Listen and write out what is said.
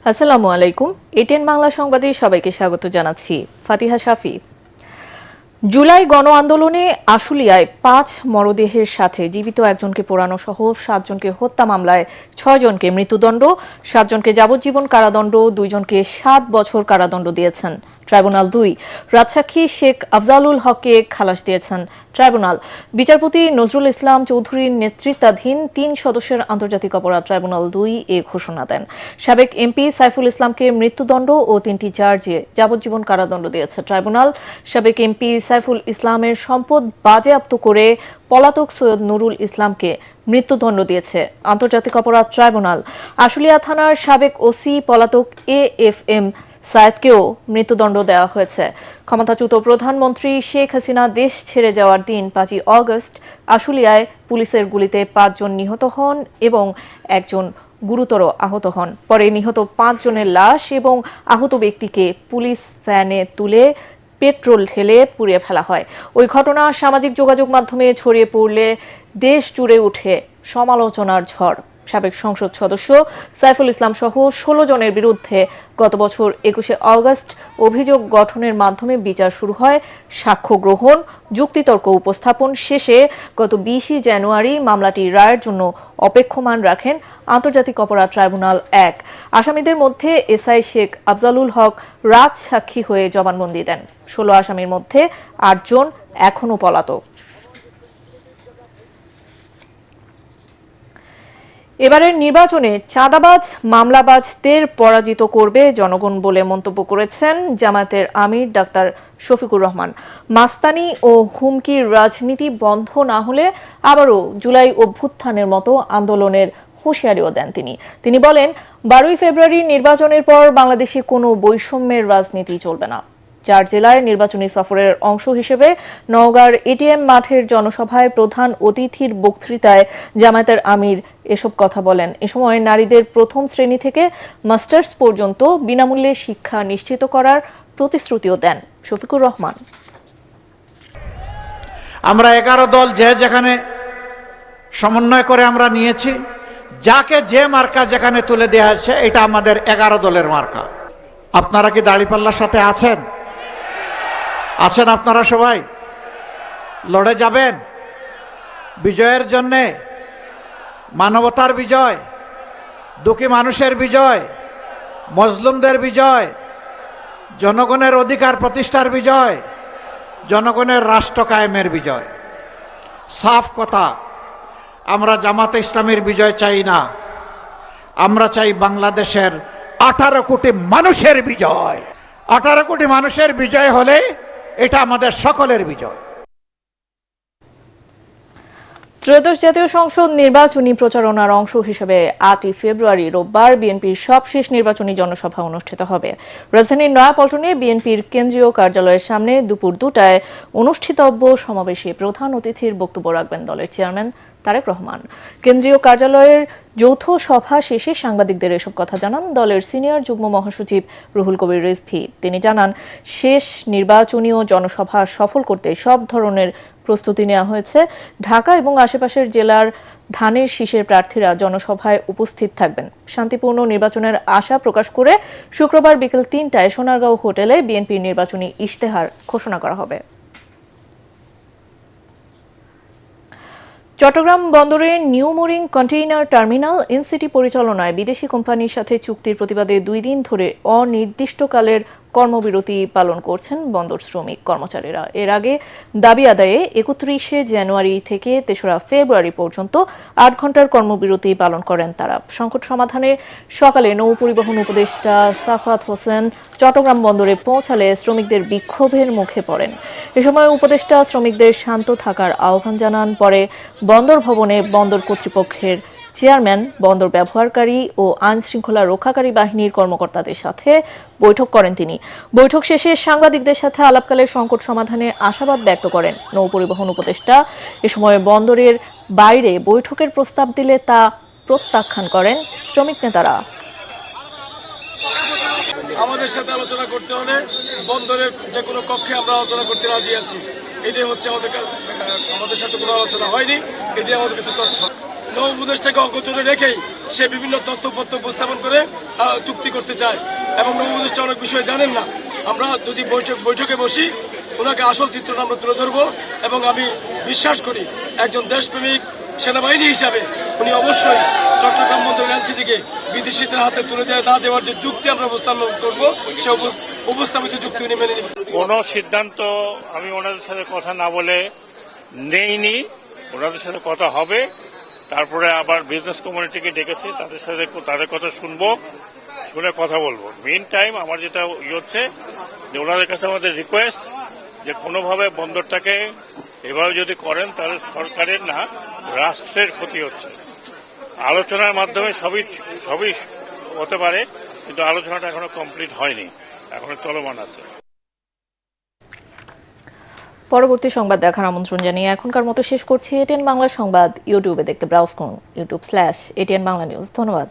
আসসালামু আলাইকুম। এটিএন বাংলা সংবাদে সবাইকে স্বাগত জানাচ্ছি। ফাতিহা শাফি। জুলাই গণ আন্দোলনে আশুলিয়ায় ৫ মরদেহের সাথে জীবিত একজনকে পোড়ানো সহ ৭ জনকে হত্যা মামলায় ৬ জনকে মৃত্যুদণ্ড, ৭ জনকে যাবজ্জীবন কারাদণ্ড, ২ জনকে ৭ বছর কারাদণ্ড দিয়েছেন ট্রাইব্যুনাল ২। রাজসাক্ষী শেখ আফজালুল হককে খালাস দিয়েছেন ট্রাইব্যুনাল। বিচারপতি নজরুল ইসলাম চৌধুরীর নেতৃত্বাধীন ৩ সদস্যের আন্তর্জাতিক অপরাধ ট্রাইব্যুনাল ২ এ ঘোষণা দেন। সাবেক এমপি সাইফুল ইসলামকে মৃত্যুদণ্ড ও ৩টি চার্জে যাবজ্জীবন কারাদণ্ড দিয়েছে ট্রাইব্যুনাল। সাবেক এমপি সাইফুল ইসলামের সম্পদ বাজেয়াপ্ত করে পলাতক সৈয়দ নুরুল ইসলামকে মৃত্যুদণ্ড দিয়েছে আন্তর্জাতিক অপরাধ ট্রাইব্যুনাল। আশুলিয়া থানার সাবেক ওসি পলাতক AFM সায়েদকেও মৃত্যুদণ্ড দেওয়া হয়েছে। ক্ষমতাচ্যুত প্রধানমন্ত্রী শেখ হাসিনা দেশ ছেড়ে যাওয়ার দিন ৫ই অগস্ট আশুলিয়ায় পুলিশের গুলিতে ৫ জন নিহত হন এবং একজন গুরুতর আহত হন। পরে নিহত ৫ জনের লাশ এবং আহত ব্যক্তিকে পুলিশ ভ্যানে তুলে পেট্রোল ঢেলে পুড়িয়ে ফেলা হয়। ওই ঘটনা সামাজিক যোগাযোগ মাধ্যমে ছড়িয়ে পড়লে দেশ জুড়ে উঠে সমালোচনার ঝড়। সাবেক সংসদ সদস্য সাইফুল ইসলাম সহ ১৬ জনের বিরুদ্ধে গত বছর ২১শে অগস্ট অভিযোগ গঠনের মাধ্যমে বিচার শুরু হয়। সাক্ষ্য গ্রহণ, যুক্তিতর্ক উপস্থাপন শেষে গত ২০ জানুয়ারি মামলাটি রায়ের জন্য অপেক্ষমান রাখেন আন্তর্জাতিক অপরাধ ট্রাইব্যুনাল ১। আসামিদের মধ্যে এসআই শেখ আফজালুল হক রাজ সাক্ষী হয়ে জবানবন্দি দেন। ১৬ আসামির মধ্যে ৮ জন এখনও পলাতক। এবারের নির্বাচনে চাঁদাবাজ মামলাবাজদের পরাজিত করবে জনগণ বলে মন্তব্য করেছেন জামায়াতের আমির ডাক্তার শফিকুর রহমান। মাস্তানি ও হুমকির রাজনীতি বন্ধ না হলে আবারও জুলাই অভ্যুত্থানের মতো আন্দোলনের হুঁশিয়ারিও দেন তিনি বলেন, ১২ই ফেব্রুয়ারি নির্বাচনের পর বাংলাদেশে কোনো বৈষম্যের রাজনীতি চলবে না। ৪ জেলায় নির্বাচনী সফরের অংশ হিসেবে নওগাঁর এটিএম মাঠের জনসভায় প্রধান অতিথির বক্তৃতায় জামায়াতের আমির এসব কথা বলেন। এ সময় নারীদের প্রথম শ্রেণী থেকে মাস্টার্স পর্যন্ত বিনামূল্যে শিক্ষা নিশ্চিত করার প্রতিশ্রুতিও দেন শফিকুর রহমান। আমরা 11 দল যেখানে সমন্বয় করে আমরা নিয়েছি, যাকে যে মার্কা যেখানে তুলে দেওয়া হয়েছে, এটা আমাদের 11 দলের মার্কা। আপনারা কি দাঁড়িপাল্লার সাথে আছেন? আপনারা সবাই লড়ে যাবেন বিজয়ের জন্যে, মানবতার বিজয়, দুঃখী মানুষের বিজয়, মজলুমদের বিজয়, জনগণের অধিকার প্রতিষ্ঠার বিজয়, জনগণের রাষ্ট্র কায়েমের বিজয়। সাফ কথা, আমরা জামাতে ইসলামের বিজয় চাই না, আমরা চাই বাংলাদেশের 18 কোটি মানুষের বিজয়। 18 কোটি মানুষের বিজয় হলে এটা আমাদের সকলের বিজয়। ত্রয়োদশ জাতীয় সংসদ নির্বাচনী প্রচারণার অংশ হিসেবে 8ই ফেব্রুয়ারি রোববার বিএনপির সবশেষ নির্বাচনী জনসভা অনুষ্ঠিত হবে। রাজধানীর নয়াপল্টনে বিএনপির কেন্দ্রীয় কার্যালয়ের সামনে দুপুর 2টায় অনুষ্ঠিতব্য সমাবেশে প্রধান অতিথির বক্তব্য রাখবেন দলের চেয়ারম্যান তারেক রহমান। কেন্দ্রীয় কার্যালয়ের যৌথ সভা শেষে সাংবাদিকদের এসব কথা জানান দলের সিনিয়র যুগ্ম মহাসচিব রুহুল কবির রিজভী। তিনি জানান, শেষ নির্বাচনীয় জনসভা সফল করতে সব ধরনের প্রস্তুতি নেওয়া হয়েছে। ঢাকা এবং আশেপাশের জেলার ধানের শীষের প্রার্থীরা জনসভায় উপস্থিত থাকবেন। শান্তিপূর্ণ নির্বাচনের আশা প্রকাশ করে শুক্রবার বিকেল 3টায় সোনারগাঁও হোটেলে বিএনপির নির্বাচনী ইশতেহার ঘোষণা করা হবে। চট্টগ্রাম বন্দরের নিউ মোরিং কন্টেইনার টার্মিনাল ইনসিটি পরিচালনায় বিদেশি কোম্পানির সাথে চুক্তির প্রতিবাদে 2 দিন ধরে অনির্দিষ্টকালের কর্মবিরতি পালন করছেন বন্দর শ্রমিক কর্মচারীরা। এর আগে দাবি আদায়ে 31শে জানুয়ারি থেকে 3রা ফেব্রুয়ারি পর্যন্ত 8 ঘন্টার কর্মবিরতি পালন করেন তারা। সংকট সমাধানে সকালে নৌ পরিবহন উপদেষ্টা সাফাত হোসেন চট্টগ্রাম বন্দরে পৌঁছালে শ্রমিকদের বিক্ষোভের মুখে পড়েন। এ সময় উপদেষ্টা শ্রমিকদের শান্ত থাকার আহ্বান জানান। পরে বন্দর ভবনে বন্দর কর্তৃপক্ষের চেয়ারম্যান, বন্দর ব্যবহারকারী ও আইন শৃঙ্খলা রক্ষাকারী বাহিনীর কর্মকর্তাদের সাথে বৈঠক করেন তিনি। বৈঠক শেষে সাংবাদিকদের সাথে আলাপকালে সংকট সমাধানে আশাবাদ ব্যক্ত করেন নৌ পরিবহন উপদেষ্টা। এ সময় বন্দরের বাইরে বৈঠকের প্রস্তাব দিলে তা প্রত্যাখ্যান করেন শ্রমিক নেতারা। আমাদের সাথে আলোচনা করতে হলে বন্দরের যে কোনো কক্ষে আমরা আলোচনা করতে রাজি আছি। এটাই হচ্ছে আমাদের সাথে কোনো আলোচনা হয়নি, এটাই আমাদের কাছে তথ্য। নৌ উপদেষ্টাকে অগোচরে রেখেই সে বিভিন্ন তথ্যপত্র উপস্থাপন করে চুক্তি করতে চায় এবং উপদেষ্টা অনেক বিষয় জানেন না। আমরা যদি বৈঠকে বসি ওনাকে আসল চিত্রটা আমরা তুলে ধরবো এবং আমি বিশ্বাস করি একজন দেশপ্রেমিক সেনাবাহিনী হিসাবে উনি অবশ্যই চট্টগ্রাম বন্দর এনসিটিকে বিদেশিদের হাতে তুলে না দেওয়ার যে যুক্তি আমরা উপস্থাপন করবো সে উপস্থাপিত যুক্তি উনি মেনে নেবেন। কোনো সিদ্ধান্ত আমি ওনাদের সাথে কথা না বলে নেইনি, ওনাদের সাথে কথা হবে। তারপরে আবার বিজনেস কমিউনিটিকে ডেকেছি, তাদের কথা শুনবো, শুনে কথা বলবো। মেইন টাইম আমার যেটা হচ্ছে যে ওনাদের কাছে আমাদের রিকোয়েস্ট যে কোনোভাবে বন্দরটাকে এভাবে যদি করেন তাহলে সরকারের না রাষ্ট্রের ক্ষতি হচ্ছে। আলোচনার মাধ্যমে সবই হতে পারে, কিন্তু আলোচনাটা এখনো কমপ্লিট হয়নি, এখনো চলমান আছে। পরবর্তী সংবাদ দেখার আমন্ত্রণ জানিয়ে এখনকার মতো শেষ করছি। এটিএন বাংলা সংবাদ ইউটিউবে দেখতে ব্রাউজ করুন, youtube/ATN Bangla News। ধন্যবাদ।